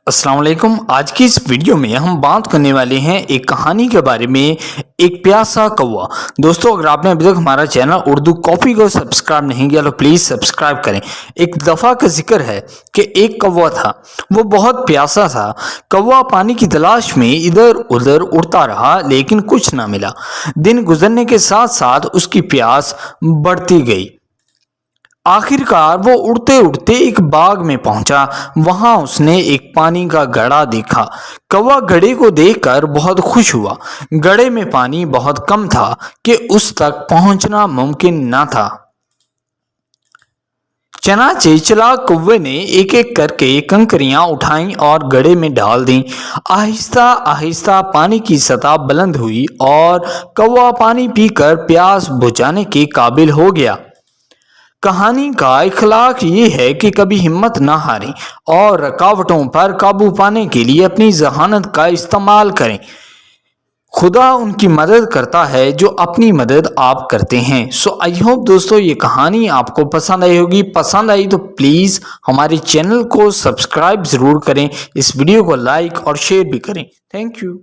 अस्सलाम वालेकुम। आज की इस वीडियो में हम बात करने वाले हैं एक कहानी के बारे में, एक प्यासा कौवा। दोस्तों, अगर आपने अभी तक हमारा चैनल उर्दू कॉपी को सब्सक्राइब नहीं किया तो प्लीज़ सब्सक्राइब करें। एक दफ़ा का जिक्र है कि एक कौवा था, वो बहुत प्यासा था। कौवा पानी की तलाश में इधर उधर उड़ता रहा लेकिन कुछ ना मिला। दिन गुजरने के साथ साथ उसकी प्यास बढ़ती गई। आखिरकार वो उड़ते उड़ते एक बाग में पहुंचा। वहां उसने एक पानी का घड़ा देखा। कौवा घड़े को देखकर बहुत खुश हुआ। घड़े में पानी बहुत कम था कि उस तक पहुंचना मुमकिन न था। चनाचे चालाक कौवे ने एक एक करके कंकरियां उठाईं और घड़े में डाल दी। आहिस्ता आहिस्ता पानी की सतह बुलंद हुई और कौवा पानी पीकर प्यास बुझाने के काबिल हो गया। कहानी का इखलाक ये है कि कभी हिम्मत ना हारें और रुकावटों पर काबू पाने के लिए अपनी जहानत का इस्तेमाल करें। खुदा उनकी मदद करता है जो अपनी मदद आप करते हैं। सो आई होप दोस्तों ये कहानी आपको पसंद आई होगी। पसंद आई तो प्लीज़ हमारे चैनल को सब्सक्राइब ज़रूर करें, इस वीडियो को लाइक और शेयर भी करें। Thank you.